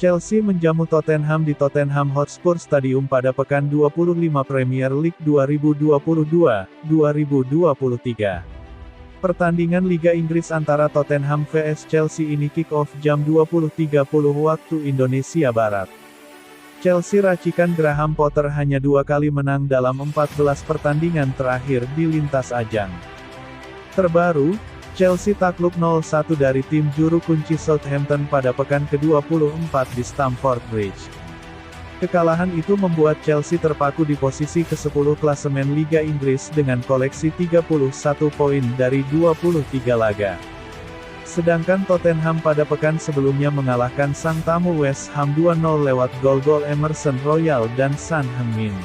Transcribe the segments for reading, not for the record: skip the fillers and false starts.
Chelsea menjamu Tottenham di Tottenham Hotspur Stadium pada pekan 25 Premier League 2022-2023. Pertandingan Liga Inggris antara Tottenham vs Chelsea ini kick-off jam 20.30 waktu Indonesia Barat. Chelsea racikan Graham Potter hanya 2 kali menang dalam 14 pertandingan terakhir di lintas ajang. Terbaru, Chelsea takluk 0-1 dari tim juru kunci Southampton pada pekan ke-24 di Stamford Bridge. Kekalahan itu membuat Chelsea terpaku di posisi ke-10 klasemen Liga Inggris dengan koleksi 31 poin dari 23 laga. Sedangkan Tottenham pada pekan sebelumnya mengalahkan sang tamu West Ham 2-0 lewat gol-gol Emerson Royal dan Son Heung-min.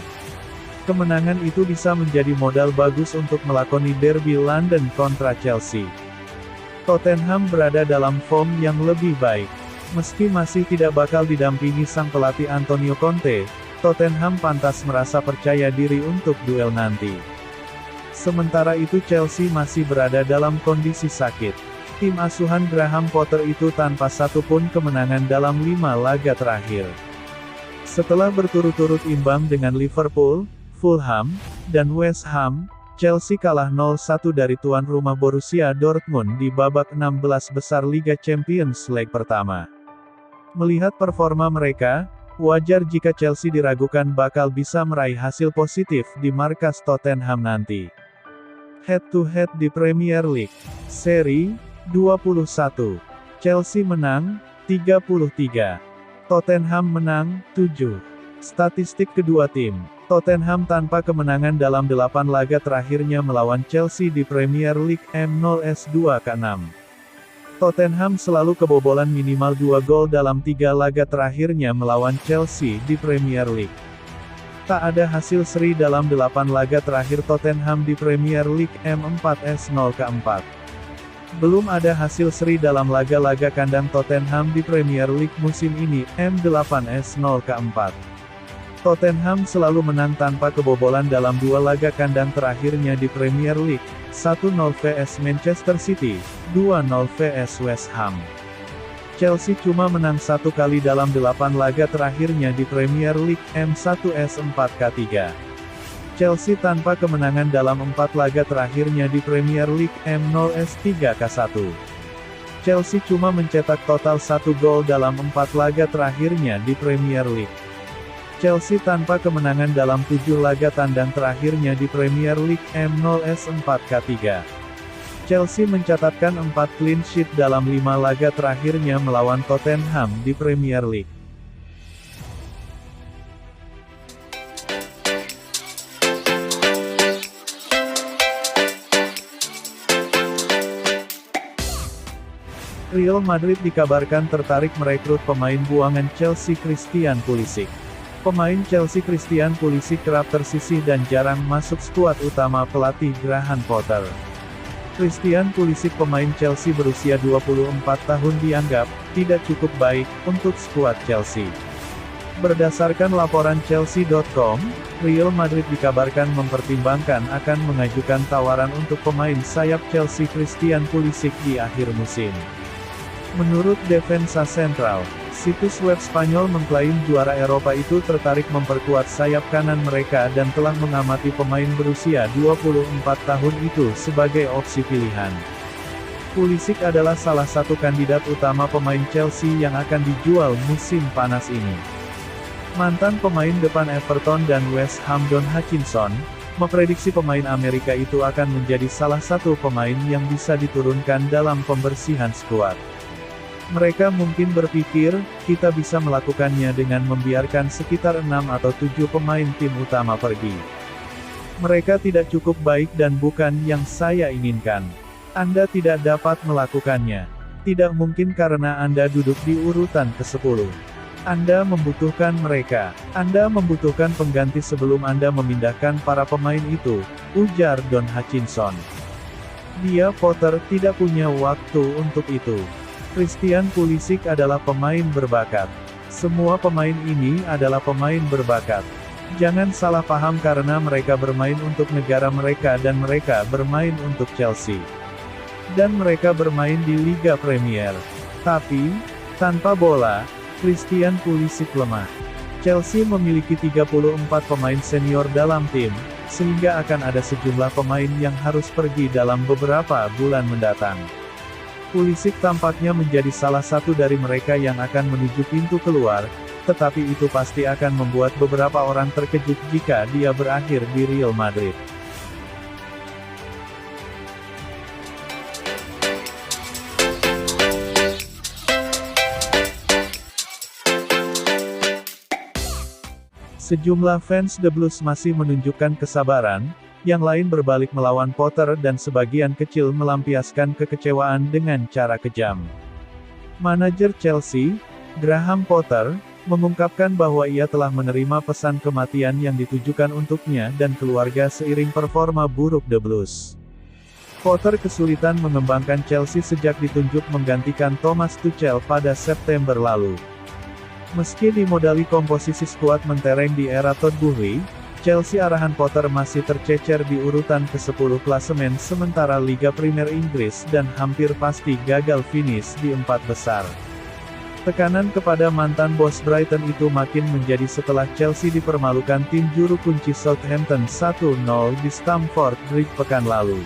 Kemenangan itu bisa menjadi modal bagus untuk melakoni derby London kontra Chelsea. Tottenham berada dalam form yang lebih baik. Meski masih tidak bakal didampingi sang pelatih Antonio Conte, Tottenham pantas merasa percaya diri untuk duel nanti. Sementara itu Chelsea masih berada dalam kondisi sakit. Tim asuhan Graham Potter itu tanpa satupun kemenangan dalam 5 laga terakhir. Setelah berturut-turut imbang dengan Liverpool, Fulham, dan West Ham, Chelsea kalah 0-1 dari tuan rumah Borussia Dortmund di babak 16 besar Liga Champions leg pertama. Melihat performa mereka, wajar jika Chelsea diragukan bakal bisa meraih hasil positif di markas Tottenham nanti. Head-to-head di Premier League. Seri 21. Chelsea menang 33. Tottenham menang 7. Statistik kedua tim. Tottenham tanpa kemenangan dalam 8 laga terakhirnya melawan Chelsea di Premier League M0S2K6. Tottenham selalu kebobolan minimal 2 gol dalam 3 laga terakhirnya melawan Chelsea di Premier League. Tak ada hasil seri dalam 8 laga terakhir Tottenham di Premier League M4S0K4. Belum ada hasil seri dalam laga-laga kandang Tottenham di Premier League musim ini M8S0K4. Tottenham selalu menang tanpa kebobolan dalam 2 laga kandang terakhirnya di Premier League, 1-0 vs Manchester City, 2-0 vs West Ham. Chelsea cuma menang 1 kali dalam 8 laga terakhirnya di Premier League M1S4K3. Chelsea tanpa kemenangan dalam 4 laga terakhirnya di Premier League M0S3K1. Chelsea cuma mencetak total 1 gol dalam 4 laga terakhirnya di Premier League. Chelsea tanpa kemenangan dalam 7 laga tandang terakhirnya di Premier League M0S4K3. Chelsea mencatatkan 4 clean sheet dalam 5 laga terakhirnya melawan Tottenham di Premier League. Real Madrid dikabarkan tertarik merekrut pemain buangan Chelsea Christian Pulisic. Pemain Chelsea Christian Pulisic kerap tersisih dan jarang masuk skuad utama pelatih Graham Potter. Christian Pulisic pemain Chelsea berusia 24 tahun dianggap tidak cukup baik untuk skuad Chelsea. Berdasarkan laporan Chelsea.com, Real Madrid dikabarkan mempertimbangkan akan mengajukan tawaran untuk pemain sayap Chelsea Christian Pulisic di akhir musim. Menurut Defensa Central, situs web Spanyol mengklaim juara Eropa itu tertarik memperkuat sayap kanan mereka dan telah mengamati pemain berusia 24 tahun itu sebagai opsi pilihan. Pulisic adalah salah satu kandidat utama pemain Chelsea yang akan dijual musim panas ini. Mantan pemain depan Everton dan West Ham Don Hutchinson memprediksi pemain Amerika itu akan menjadi salah satu pemain yang bisa diturunkan dalam pembersihan skuad. Mereka mungkin berpikir, kita bisa melakukannya dengan membiarkan sekitar 6 atau 7 pemain tim utama pergi. Mereka tidak cukup baik dan bukan yang saya inginkan. Anda tidak dapat melakukannya. Tidak mungkin karena Anda duduk di urutan ke-10. Anda membutuhkan mereka. Anda membutuhkan pengganti sebelum Anda memindahkan para pemain itu, ujar Don Hutchinson. Dia Potter tidak punya waktu untuk itu. Christian Pulisic adalah pemain berbakat. Semua pemain ini adalah pemain berbakat. Jangan salah paham karena mereka bermain untuk negara mereka dan mereka bermain untuk Chelsea. Dan mereka bermain di Liga Premier. Tapi, tanpa bola, Christian Pulisic lemah. Chelsea memiliki 34 pemain senior dalam tim, sehingga akan ada sejumlah pemain yang harus pergi dalam beberapa bulan mendatang. Pulisic tampaknya menjadi salah satu dari mereka yang akan menuju pintu keluar, tetapi itu pasti akan membuat beberapa orang terkejut jika dia berakhir di Real Madrid. Sejumlah fans The Blues masih menunjukkan kesabaran, yang lain berbalik melawan Potter dan sebagian kecil melampiaskan kekecewaan dengan cara kejam. Manajer Chelsea, Graham Potter, mengungkapkan bahwa ia telah menerima pesan kematian yang ditujukan untuknya dan keluarga seiring performa buruk The Blues. Potter kesulitan mengembangkan Chelsea sejak ditunjuk menggantikan Thomas Tuchel pada September lalu. Meski dimodali komposisi skuad mentereng di era Todd Boehly, Chelsea arahan Potter masih tercecer di urutan ke-10 klasemen sementara Liga Premier Inggris dan hampir pasti gagal finish di 4 besar. Tekanan kepada mantan bos Brighton itu makin menjadi setelah Chelsea dipermalukan tim juru kunci Southampton 1-0 di Stamford Bridge pekan lalu.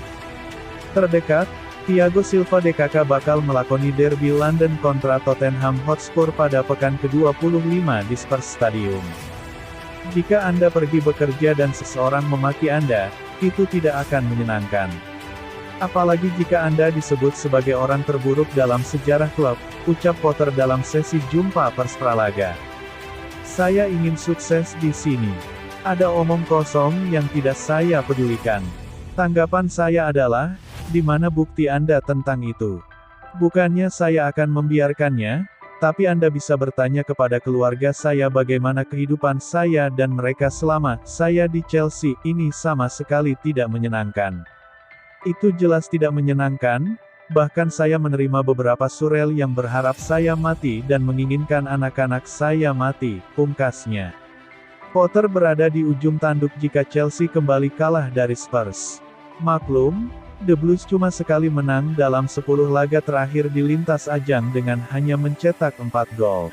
Terdekat, Thiago Silva DKK bakal melakoni derby London kontra Tottenham Hotspur pada pekan ke-25 di Spurs Stadium. Jika Anda pergi bekerja dan seseorang memaki Anda, itu tidak akan menyenangkan. Apalagi jika Anda disebut sebagai orang terburuk dalam sejarah klub, ucap Potter dalam sesi jumpa pers pralaga. Saya ingin sukses di sini. Ada omong kosong yang tidak saya pedulikan. Tanggapan saya adalah, di mana bukti Anda tentang itu? Bukannya saya akan membiarkannya, tapi Anda bisa bertanya kepada keluarga saya bagaimana kehidupan saya dan mereka selama saya di Chelsea. Ini sama sekali tidak menyenangkan. Itu jelas tidak menyenangkan, bahkan saya menerima beberapa surel yang berharap saya mati dan menginginkan anak-anak saya mati, pungkasnya. Potter berada di ujung tanduk jika Chelsea kembali kalah dari Spurs. Maklum, The Blues cuma sekali menang dalam 10 laga terakhir di lintas ajang dengan hanya mencetak 4 gol.